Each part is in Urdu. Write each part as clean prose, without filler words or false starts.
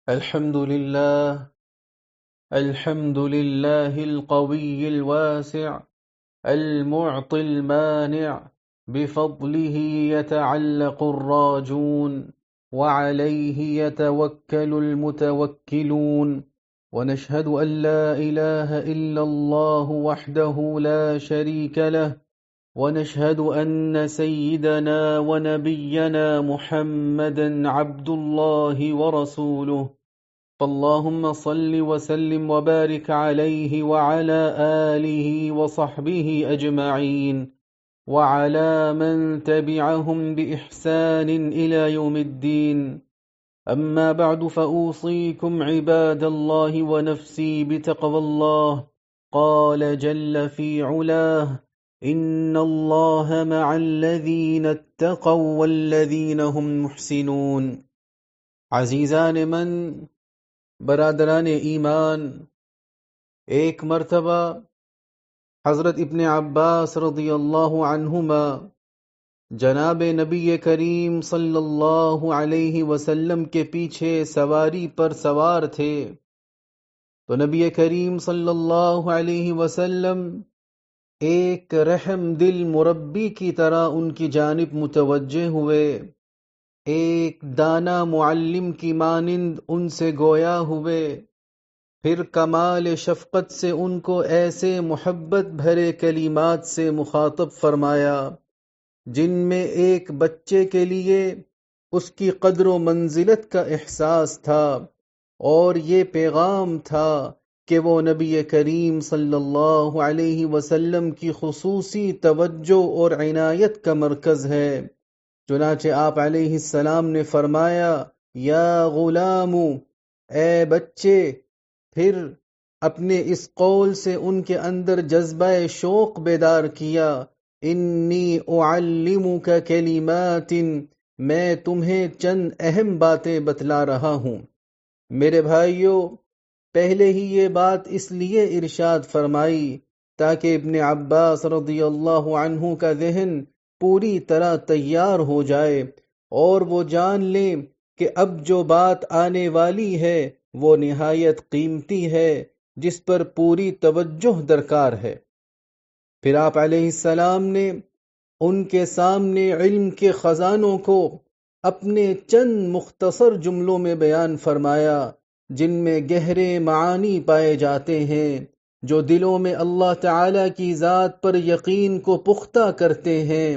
الحمد لله القوي الواسع المعطي المانع بفضله يتعلق الراجون وعليه يتوكل المتوكلون، ونشهد أن لا إله إلا الله وحده لا شريك له، ونشهد أن سيدنا ونبينا محمدا عبد الله ورسوله، فاللهم صل وسلم وبارك عليه وعلى آله وصحبه أجمعين وعلى من تبعهم بإحسان إلى يوم الدين. أما بعد، فأوصيكم عباد الله ونفسي بتقوى الله. قال جل في علاه: إن الله مع الذين اتقوا والذين هم محسنون. عزیزان من، برادران ایمان، ایک مرتبہ حضرت ابن عباس رضی اللہ عنہما جناب نبی کریم صلی اللہ علیہ وسلم کے پیچھے سواری پر سوار تھے، تو نبی کریم صلی اللہ علیہ وسلم ایک رحم دل مربی کی طرح ان کی جانب متوجہ ہوئے، ایک دانا معلم کی مانند ان سے گویا ہوئے، پھر کمال شفقت سے ان کو ایسے محبت بھرے کلمات سے مخاطب فرمایا جن میں ایک بچے کے لیے اس کی قدر و منزلت کا احساس تھا، اور یہ پیغام تھا کہ وہ نبی کریم صلی اللہ علیہ وسلم کی خصوصی توجہ اور عنایت کا مرکز ہے۔ چنانچہ آپ علیہ السلام نے فرمایا: یا غلام، اے بچے، پھر اپنے اس قول سے ان کے اندر جذبہ شوق بیدار کیا: انی اعلمک کلمات، میں تمہیں چند اہم باتیں بتلا رہا ہوں۔ میرے بھائیوں، پہلے ہی یہ بات اس لیے ارشاد فرمائی تاکہ ابن عباس رضی اللہ عنہ کا ذہن پوری طرح تیار ہو جائے اور وہ جان لیں کہ اب جو بات آنے والی ہے وہ نہایت قیمتی ہے، جس پر پوری توجہ درکار ہے۔ پھر آپ علیہ السلام نے ان کے سامنے علم کے خزانوں کو اپنے چند مختصر جملوں میں بیان فرمایا، جن میں گہرے معانی پائے جاتے ہیں، جو دلوں میں اللہ تعالی کی ذات پر یقین کو پختہ کرتے ہیں،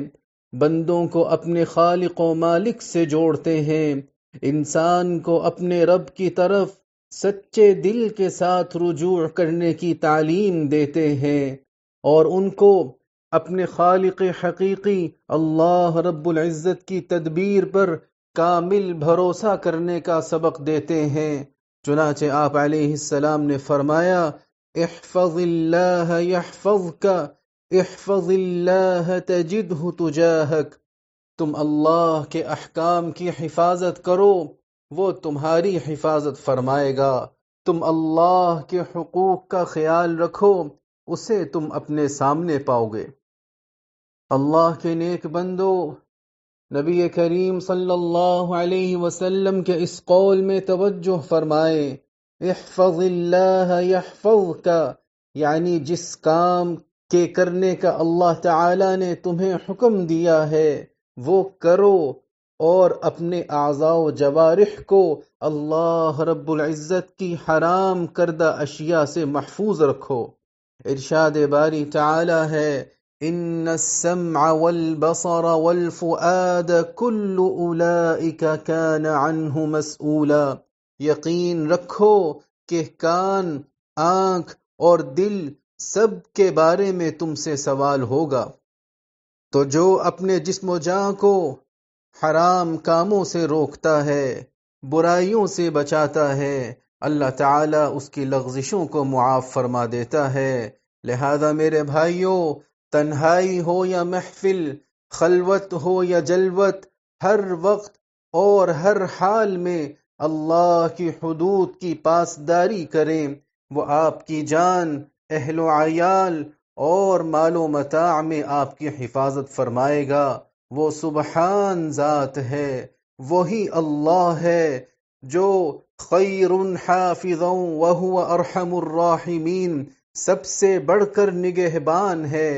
بندوں کو اپنے خالق و مالک سے جوڑتے ہیں، انسان کو اپنے رب کی طرف سچے دل کے ساتھ رجوع کرنے کی تعلیم دیتے ہیں، اور ان کو اپنے خالق حقیقی اللہ رب العزت کی تدبیر پر کامل بھروسہ کرنے کا سبق دیتے ہیں۔ چنانچہ آپ علیہ السلام نے فرمایا: احفظ اللہ یحفظک، احفظ اللہ تجدہ تجاہک، تم اللہ کے احکام کی حفاظت کرو، وہ تمہاری حفاظت فرمائے گا۔ تم اللہ کے حقوق کا خیال رکھو، اسے تم اپنے سامنے پاؤ گے۔ اللہ کے نیک بندو، نبی کریم صلی اللہ علیہ وسلم کے اس قول میں توجہ فرمائے، احفظ اللہ یحفظک، یعنی جس کام کے کرنے کا اللہ تعالی نے تمہیں حکم دیا ہے وہ کرو، اور اپنے اعضاء و جوارح کو اللہ رب العزت کی حرام کردہ اشیاء سے محفوظ رکھو۔ ارشاد باری تعالی ہے: ان السمع والبصر والفؤاد كل اولئک کان عنہ مسئولا، یقین رکھو کہ کان، آنکھ اور دل سب کے بارے میں تم سے سوال ہوگا۔ تو جو اپنے جسم و جاں کو حرام کاموں سے روکتا ہے، برائیوں سے بچاتا ہے، اللہ تعالیٰ اس کی لغزشوں کو معاف فرما دیتا ہے۔ لہذا میرے بھائیوں، تنہائی ہو یا محفل، خلوت ہو یا جلوت، ہر وقت اور ہر حال میں اللہ کی حدود کی پاسداری کریں، وہ آپ کی جان، اہل و عیال اور مال و متاع میں آپ کی حفاظت فرمائے گا۔ وہ سبحان ذات ہے، وہی اللہ ہے جو خیر حافظا وهو ارحم الراحمین، سب سے بڑھ کر نگہبان ہے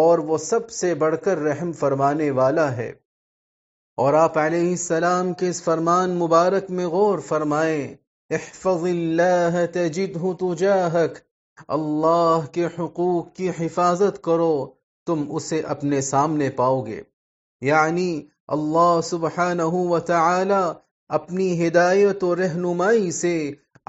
اور وہ سب سے بڑھ کر رحم فرمانے والا ہے۔ اور آپ علیہ السلام کے اس فرمان مبارک میں غور فرمائیں، احفظ اللہ تجدہ تجاہک، اللہ کے حقوق کی حفاظت کرو، تم اسے اپنے سامنے پاؤ گے۔ یعنی اللہ سبحانہ و تعالی اپنی ہدایت و رہنمائی سے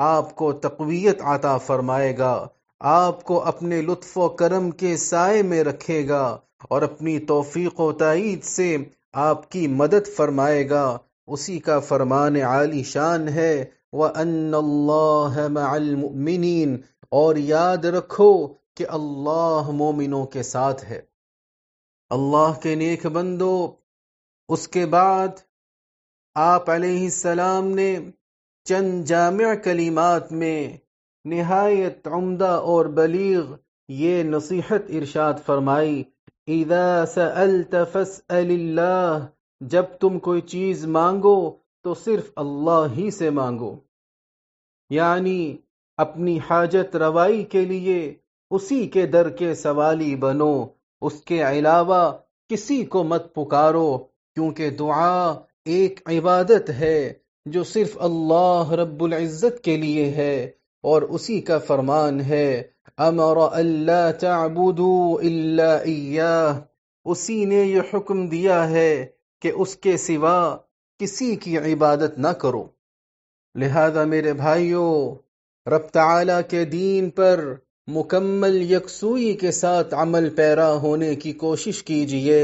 آپ کو تقویت عطا فرمائے گا، آپ کو اپنے لطف و کرم کے سائے میں رکھے گا اور اپنی توفیق و تائید سے آپ کی مدد فرمائے گا۔ اسی کا فرمان عالی شان ہے، وَأَنَّ اللَّهَ مَعَ الْمُؤْمِنِينَ، اور یاد رکھو کہ اللہ مومنوں کے ساتھ ہے۔ اللہ کے نیک بندو، اس کے بعد آپ علیہ السلام نے چند جامع کلمات میں نہایت عمدہ اور بلیغ یہ نصیحت ارشاد فرمائی، اذا سألت فاسأل اللہ، جب تم کوئی چیز مانگو تو صرف اللہ ہی سے مانگو، یعنی اپنی حاجت روائی کے لیے اسی کے در کے سوالی بنو، اس کے علاوہ کسی کو مت پکارو، کیونکہ دعا ایک عبادت ہے جو صرف اللہ رب العزت کے لیے ہے، اور اسی کا فرمان ہے امر اللہ تعبدوا الا ایاہ، اسی نے یہ حکم دیا ہے کہ اس کے سوا کسی کی عبادت نہ کرو۔ لہذا میرے بھائیوں، رب تعالی کے دین پر مکمل یکسوئی کے ساتھ عمل پیرا ہونے کی کوشش کیجئے،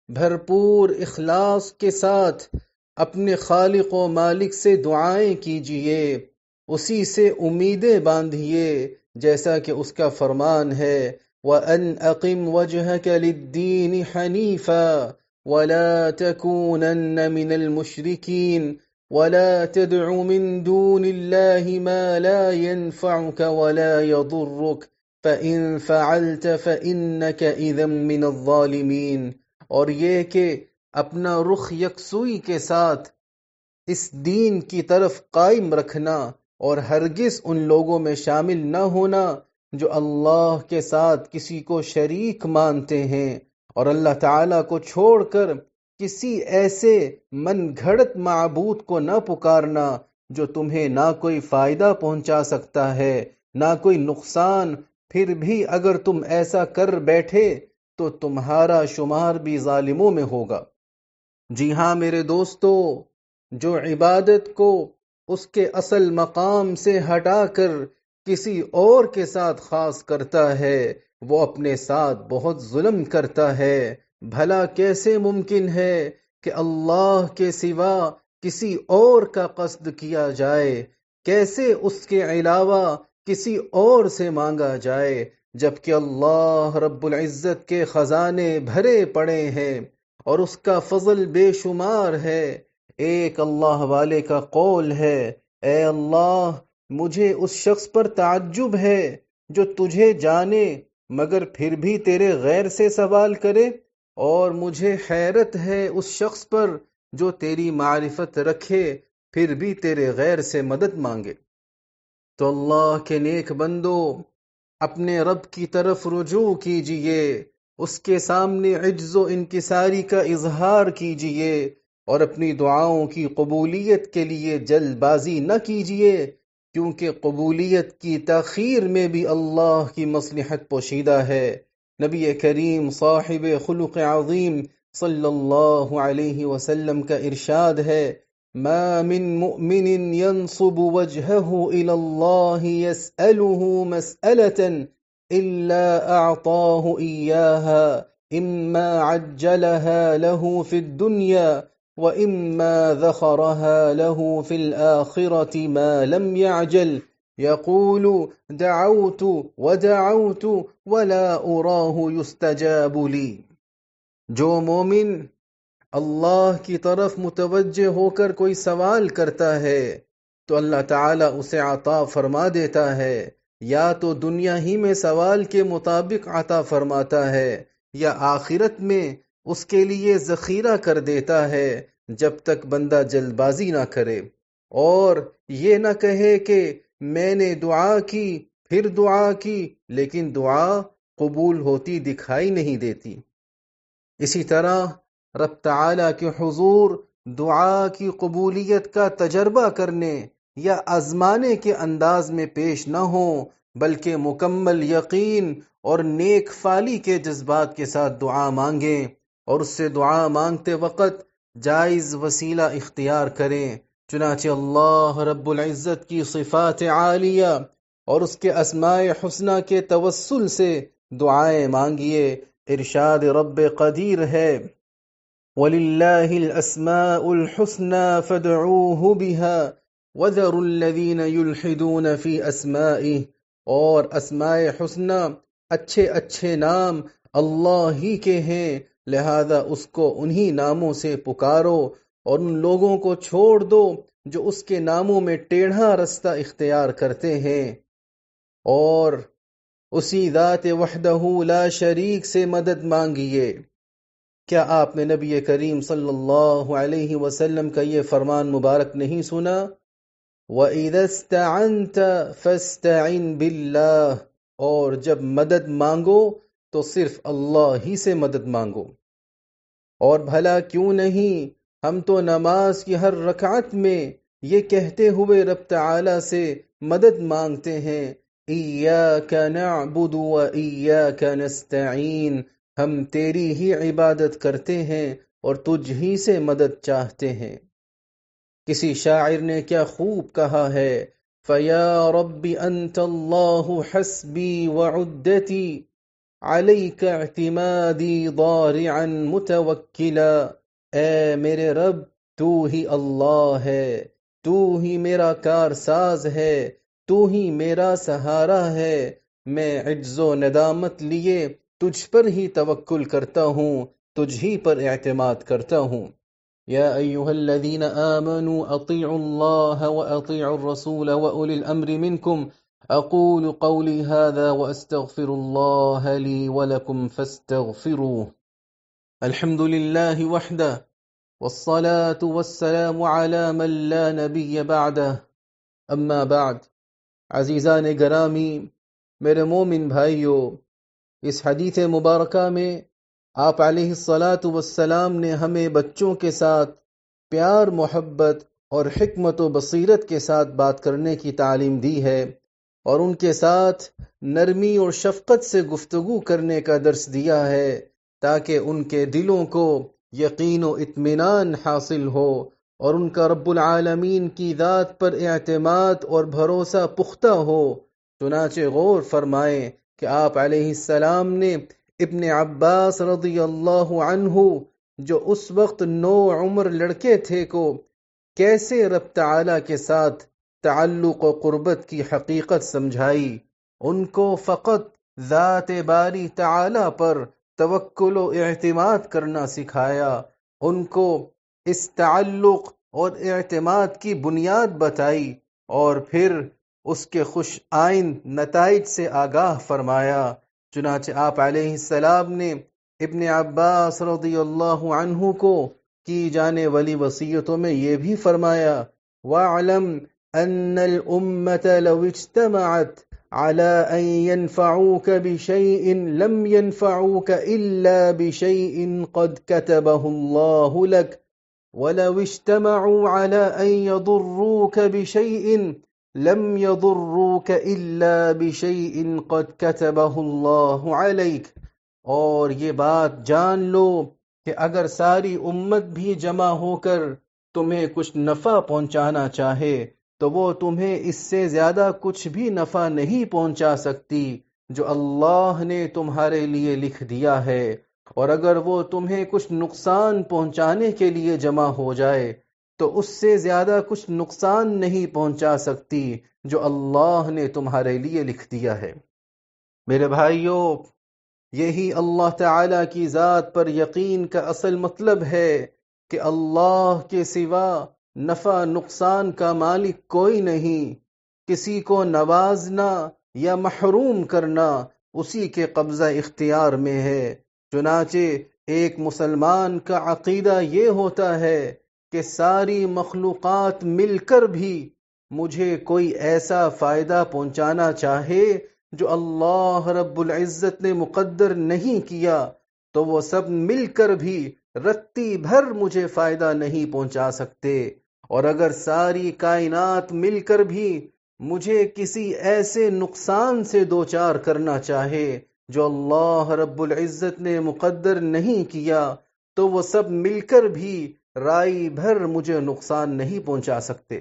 بھرپور اخلاص کے ساتھ اپنے خالق و مالک سے دعائیں کیجئے، اسی سے امیدیں باندھیے، جیسا کہ اس کا فرمان ہے وَأَنْ أَقِمْ وَجْهَكَ لِلدِّينِ حَنِيفًا وَلَا تَكُونَنَّ مِنَ الْمُشْرِكِينَ وَلَا تَدْعُ مِن دُونِ اللَّهِ مَا لَا يَنفَعُكَ وَلَا يَضُرُّكَ فَإِن فَعَلْتَ فَإِنَّكَ إِذًا مِّنَ الظَّالِمِينَ، اور یہ کہ اپنا رخ یکسوئی کے ساتھ اس دین کی طرف قائم رکھنا اور ہرگز ان لوگوں میں شامل نہ ہونا جو اللہ کے ساتھ کسی کو شریک مانتے ہیں، اور اللہ تعالیٰ کو چھوڑ کر کسی ایسے من گھڑت معبود کو نہ پکارنا جو تمہیں نہ کوئی فائدہ پہنچا سکتا ہے نہ کوئی نقصان، پھر بھی اگر تم ایسا کر بیٹھے تو تمہارا شمار بھی ظالموں میں ہوگا۔ جی ہاں میرے دوستو، جو عبادت کو اس کے اصل مقام سے ہٹا کر کسی اور کے ساتھ خاص کرتا ہے، وہ اپنے ساتھ بہت ظلم کرتا ہے۔ بھلا کیسے ممکن ہے کہ اللہ کے سوا کسی اور کا قصد کیا جائے، کیسے اس کے علاوہ کسی اور سے مانگا جائے، جبکہ اللہ رب العزت کے خزانے بھرے پڑے ہیں اور اس کا فضل بے شمار ہے۔ ایک اللہ والے کا قول ہے، اے اللہ، مجھے اس شخص پر تعجب ہے جو تجھے جانے مگر پھر بھی تیرے غیر سے سوال کرے، اور مجھے حیرت ہے اس شخص پر جو تیری معرفت رکھے پھر بھی تیرے غیر سے مدد مانگے۔ تو اللہ کے نیک بندو، اپنے رب کی طرف رجوع کیجئے، اس کے سامنے عجز و انکساری کا اظہار کیجئے، اور اپنی دعاؤں کی قبولیت کے لیے جلد بازی نہ کیجئے، کیونکہ قبولیت کی تاخیر میں بھی اللہ کی مصلحت پوشیدہ ہے۔ نبی کریم صاحب خلق عظیم صلی اللہ علیہ وسلم کا ارشاد ہے، ما من مؤمن ينصب وجهه إلى الله يسأله مسألة إلا أعطاه إياها، إما عجلها له في الدنيا وإما ذخرها له في الآخرة ما لم يعجل، يقول دعوت ودعوت ولا أراه يستجاب لي۔ جو مومن اللہ کی طرف متوجہ ہو کر کوئی سوال کرتا ہے تو اللہ تعالیٰ اسے عطا فرما دیتا ہے، یا تو دنیا ہی میں سوال کے مطابق عطا فرماتا ہے یا آخرت میں اس کے لیے ذخیرہ کر دیتا ہے، جب تک بندہ جلد بازی نہ کرے۔ اور یہ نہ کہے کہ میں نے دعا کی پھر دعا کی لیکن دعا قبول ہوتی دکھائی نہیں دیتی۔ اسی طرح رب تعالی کے حضور دعا کی قبولیت کا تجربہ کرنے یا آزمانے کے انداز میں پیش نہ ہوں، بلکہ مکمل یقین اور نیک فالی کے جذبات کے ساتھ دعا مانگیں، اور اس سے دعا مانگتے وقت جائز وسیلہ اختیار کریں۔ چنانچہ اللہ رب العزت کی صفات عالیہ اور اس کے اسماء حسنہ کے توسل سے دعائیں مانگیے۔ ارشاد رب قدیر ہے وَلِلَّهِ الْأَسْمَاءُ الْحُسْنَى فَادْعُوهُ بِهَا وَذَرُوا الَّذِينَ يُلْحِدُونَ فِي أَسْمَائِهِ، اور اسماء حسنہ اچھے اچھے نام اللہ ہی کے ہیں، لہذا اس کو انہی ناموں سے پکارو، اور ان لوگوں کو چھوڑ دو جو اس کے ناموں میں ٹیڑھا رستہ اختیار کرتے ہیں، اور اسی ذات وحدہ لا شریک سے مدد مانگیے۔ کیا آپ نے نبی کریم صلی اللہ علیہ وسلم کا یہ فرمان مبارک نہیں سنا؟ وَإِذَا اسْتَعَنْتَ فَاسْتَعِنْ بِاللَّهِ، اور جب مدد مانگو تو صرف اللہ ہی سے مدد مانگو۔ اور بھلا کیوں نہیں ہم تو نماز کی ہر رکعت میں یہ کہتے ہوئے رب تعالی سے مدد مانگتے ہیں ایاک نعبد و ایاک نستعین، ہم تیری ہی عبادت کرتے ہیں اور تجھ ہی سے مدد چاہتے ہیں۔ کسی شاعر نے کیا خوب کہا ہے فَيَا رَبِّ أَنْتَ اللَّهُ حَسْبِي وَعُدَّتِي عَلَيْكَ اعْتِمَادِي ضَارِعًا مُتَوَكِّلًا، اے میرے رب تو ہی اللہ ہے، تو ہی میرا کارساز ہے، تو ہی میرا سہارا ہے، میں عجز و ندامت لیے تجھ پر ہی توکل کرتا ہوں، تجھ ہی پر اعتماد کرتا ہوں۔ یا ایہا الذین آمنوا اطیعوا اللہ واطیعوا الرسول واولی الامر منکم، اقول قولی هذا واستغفر اللہ لی ولکم فاستغفروه۔ الحمد للہ وحدہ والصلاة والسلام على من لا نبی بعدہ، اما بعد۔ عزیزان گرامی، میرے مومن بھائیو، اس حدیث مبارکہ میں آپ علیہ الصلاۃ نے ہمیں بچوں کے ساتھ پیار محبت اور حکمت و بصیرت کے ساتھ بات کرنے کی تعلیم دی ہے، اور ان کے ساتھ نرمی اور شفقت سے گفتگو کرنے کا درس دیا ہے، تاکہ ان کے دلوں کو یقین و اطمینان حاصل ہو اور ان کا رب العالمین کی ذات پر اعتماد اور بھروسہ پختہ ہو۔ چنانچہ غور فرمائیں کہ آپ علیہ السلام نے ابن عباس رضی اللہ عنہ جو اس وقت 9 عمر لڑکے تھے کو کیسے رب تعالی کے ساتھ تعلق و قربت کی حقیقت سمجھائی، ان کو فقط ذات باری تعالی پر توکل و اعتماد کرنا سکھایا، ان کو اس تعلق اور اعتماد کی بنیاد بتائی، اور پھر اس کے خوش آئند نتائج سے آگاہ فرمایا۔ چنانچہ آپ علیہ السلام نے ابن عباس رضی اللہ عنہ کو کی جانے والی وصیتوں میں یہ بھی فرمایا وَاعْلَمْ أَنَّ الْأُمَّةَ لَوْ اجْتَمَعَتْ عَلَىٰ أَن يَنْفَعُوكَ بِشَيْءٍ لَمْ يَنْفَعُوكَ إِلَّا بِشَيْءٍ قَدْ كَتَبَهُ اللَّهُ لَكَ وَلَوْ اجْتَمَعُوا عَلَىٰ أَن يَضُرُّوكَ بِشَيْءٍ لَمْ يَضُرُّوكَ إِلَّا بِشَيْءٍ قَدْ كَتَبَهُ اللَّهُ عَلَيْكَ، اور یہ بات جان لو کہ اگر ساری امت بھی جمع ہو کر تمہیں کچھ نفع پہنچانا چاہے تو وہ تمہیں اس سے زیادہ کچھ بھی نفع نہیں پہنچا سکتی جو اللہ نے تمہارے لیے لکھ دیا ہے، اور اگر وہ تمہیں کچھ نقصان پہنچانے کے لیے جمع ہو جائے تو اس سے زیادہ کچھ نقصان نہیں پہنچا سکتی جو اللہ نے تمہارے لیے لکھ دیا ہے۔ میرے بھائیو، یہی اللہ تعالی کی ذات پر یقین کا اصل مطلب ہے کہ اللہ کے سوا نفع نقصان کا مالک کوئی نہیں، کسی کو نوازنا یا محروم کرنا اسی کے قبضہ اختیار میں ہے۔ چنانچہ ایک مسلمان کا عقیدہ یہ ہوتا ہے کہ ساری مخلوقات مل کر بھی مجھے کوئی ایسا فائدہ پہنچانا چاہے جو اللہ رب العزت نے مقدر نہیں کیا، تو وہ سب مل کر بھی رتی بھر مجھے فائدہ نہیں پہنچا سکتے، اور اگر ساری کائنات مل کر بھی مجھے کسی ایسے نقصان سے دوچار کرنا چاہے جو اللہ رب العزت نے مقدر نہیں کیا، تو وہ سب مل کر بھی رائی بھر مجھے نقصان نہیں پہنچا سکتے۔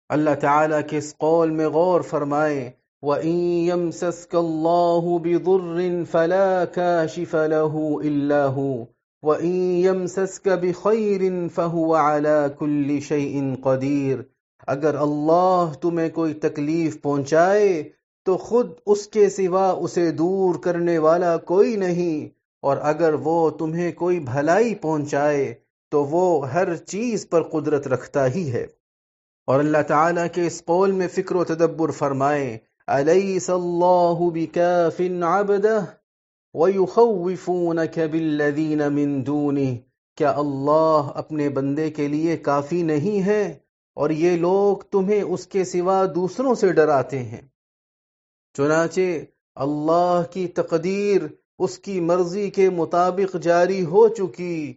اللہ تعالیٰ کے اس قول میں غور فرمائیں، وَإِن يَمْسَسْكَ اللَّهُ بِضُرٍّ فَلَا كَاشِفَ لَهُ إِلَّا هُوَ وَإِن يَمْسَسْكَ بِخَيْرٍ فَهُوَ عَلَى كُلِّ شَيْءٍ قَدِيرٌ۔ اگر اللہ تمہیں کوئی تکلیف پہنچائے تو خود اس کے سوا اسے دور کرنے والا کوئی نہیں، اور اگر وہ تمہیں کوئی بھلائی پہنچائے تو وہ ہر چیز پر قدرت رکھتا ہی ہے۔ اور اللہ تعالیٰ کے اس قول میں فکر و تدبر فرمائیں، أَلَيْسَ اللَّهُ بِكَافٍ عَبْدَهُ وَيُخَوِّفُونَكَ بِالَّذِينَ مِن دُونِهِ۔ کیا اللہ اپنے بندے کے لیے کافی نہیں ہے اور یہ لوگ تمہیں اس کے سوا دوسروں سے ڈراتے ہیں؟ چنانچہ اللہ کی تقدیر اس کی مرضی کے مطابق جاری ہو چکی،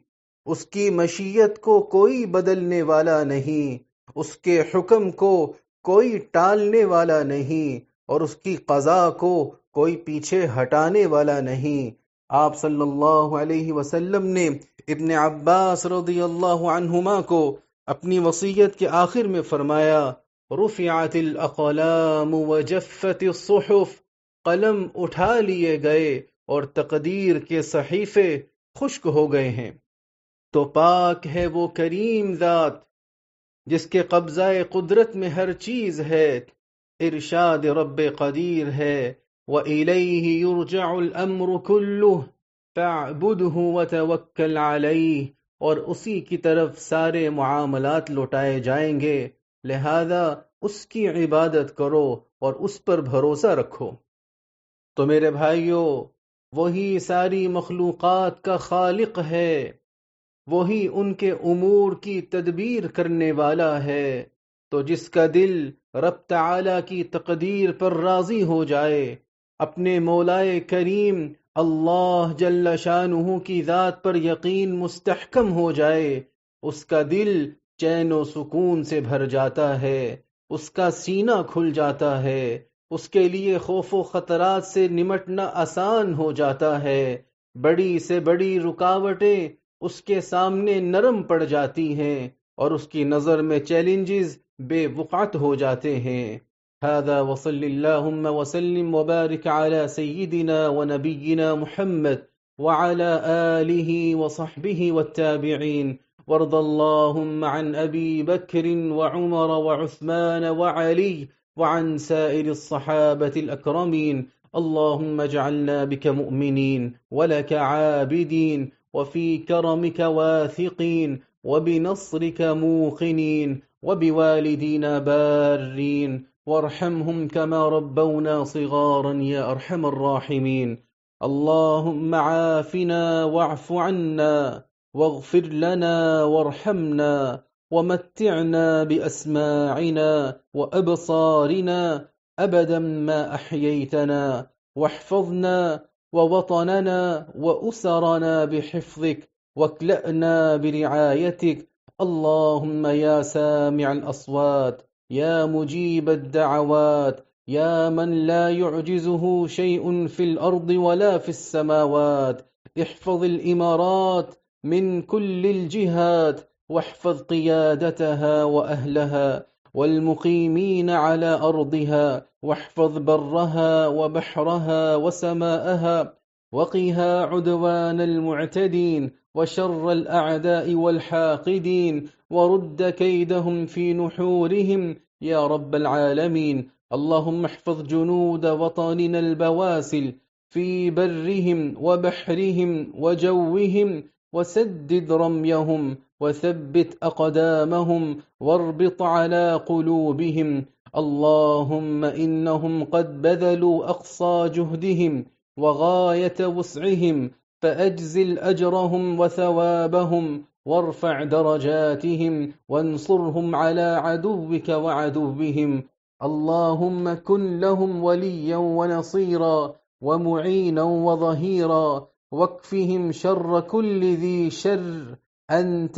اس کی مشیت کو کوئی بدلنے والا نہیں، اس کے حکم کو کوئی ٹالنے والا نہیں، اور اس کی قضا کو کوئی پیچھے ہٹانے والا نہیں۔ آپ صلی اللہ علیہ وسلم نے ابن عباس رضی اللہ عنہما کو اپنی وصیت کے آخر میں فرمایا، رفعت الاقلام وجفت الصحف، قلم اٹھا لیے گئے اور تقدیر کے صحیفے خشک ہو گئے ہیں۔ تو پاک ہے وہ کریم ذات جس کے قبضہ قدرت میں ہر چیز ہے، ارشاد رب قدیر ہے، وَإِلَيْهِ يُرْجَعُ الْأَمْرُ كُلُّهُ فَاعْبُدْهُ وَتَوَكَّلْ عَلَيْهِ، اور اسی کی طرف سارے معاملات لوٹائے جائیں گے، لہذا اس کی عبادت کرو اور اس پر بھروسہ رکھو۔ تو میرے بھائیو، وہی ساری مخلوقات کا خالق ہے، وہی ان کے امور کی تدبیر کرنے والا ہے، تو جس کا دل رب تعالی کی تقدیر پر راضی ہو جائے، اپنے مولائے کریم اللہ جل شانہ کی ذات پر یقین مستحکم ہو جائے، اس کا دل چین و سکون سے بھر جاتا ہے، اس کا سینہ کھل جاتا ہے، اس کے لیے خوف و خطرات سے نمٹنا آسان ہو جاتا ہے، بڑی سے بڑی رکاوٹیں اس کے سامنے نرم پڑ جاتی ہیں، اور اس کی نظر میں چیلنجز بے وقعت ہو جاتے ہیں۔ هذا وصل اللهم وسلم وبارك على سيدنا ونبينا محمد وعلى آله وصحبه والتابعين، وارض اللهم عن أبي بكر وعمر وعثمان وعلي وعن سائر الصحابة الأكرمين، اللهم اجعلنا بك مؤمنين ولك عابدين، وفي كرمك واثقين، وبنصرك موقنين، وبوالدينا بارين، وارحمهم كما ربونا صغارا يا أرحم الراحمين۔ اللهم عافنا واعف عنا واغفر لنا وارحمنا ومتعنا بأسماعنا وأبصارنا أبدا ما أحييتنا، واحفظنا ووطننا وأسرنا بحفظك، واكلأنا برعايتك، اللهم يا سامع الأصوات، يا مجيب الدعوات، يا من لا يعجزه شيء في الأرض ولا في السماوات، احفظ الإمارات من كل الجهات، واحفظ قيادتها وأهلها والمقيمين على أرضها، واحفظ برها وبحرها وسماءها، وقها عدوان المعتدين وشر الأعداء والحاقدين، ورد كيدهم في نحورهم يا رب العالمين۔ اللهم احفظ جنود وطننا البواسل في برهم وبحرهم وجوهم، وسدد رميهم وثبت أقدامهم واربط على قلوبهم، اللهم إنهم قد بذلوا أقصى جهدهم وغاية وسعهم، فأجزل أجرهم وثوابهم، وارفع درجاتهم وانصرهم على عدوك وعدوهم. اللهم كن لهم وليا ونصيرا ومعينا وظهيرا، واكفهم شر كل ذي شر، أنت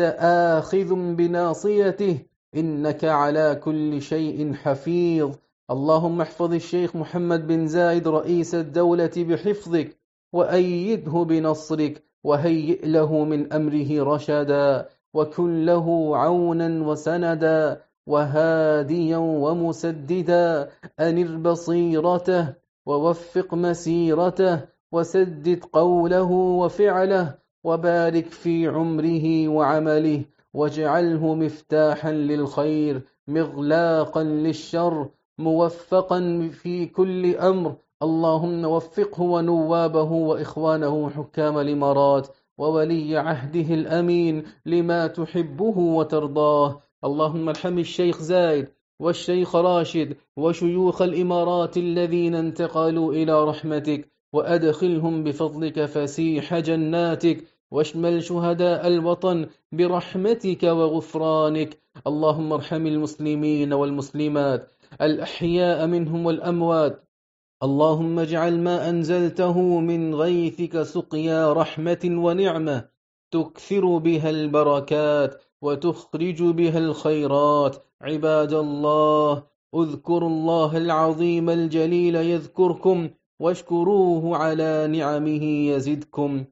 آخذ بناصيته، إنك على كل شيء حفيظ. اللهم احفظ الشيخ محمد بن زايد رئيس الدولة بحفظك، وأيده بنصرك، وهيئ له من أمره رشدا، وكن له عونا وسندا وهاديا ومسددا. أنر بصيرته ووفق مسيرته وسدد قوله وفعله، وبارك في عمره وعمله، واجعله مفتاحا للخير مغلاقا للشر، موفقا في كل أمر. اللهم وفقه ونوابه وإخوانه حكام الإمارات وولي عهده الأمين لما تحبه وترضاه. اللهم ارحم الشيخ زايد والشيخ راشد وشيوخ الإمارات الذين انتقلوا إلى رحمتك، وأدخلهم بفضلك فسيح جناتك، واشمل شهداء الوطن برحمتك وغفرانك. اللهم ارحم المسلمين والمسلمات الأحياء منهم والأموات. اللهم اجعل ما أنزلته من غيثك سقيا رحمة ونعمة، تكثر بها البركات وتخرج بها الخيرات. عباد الله، اذكروا الله العظيم الجليل يذكركم، واشكروه على نعمه يزدكم.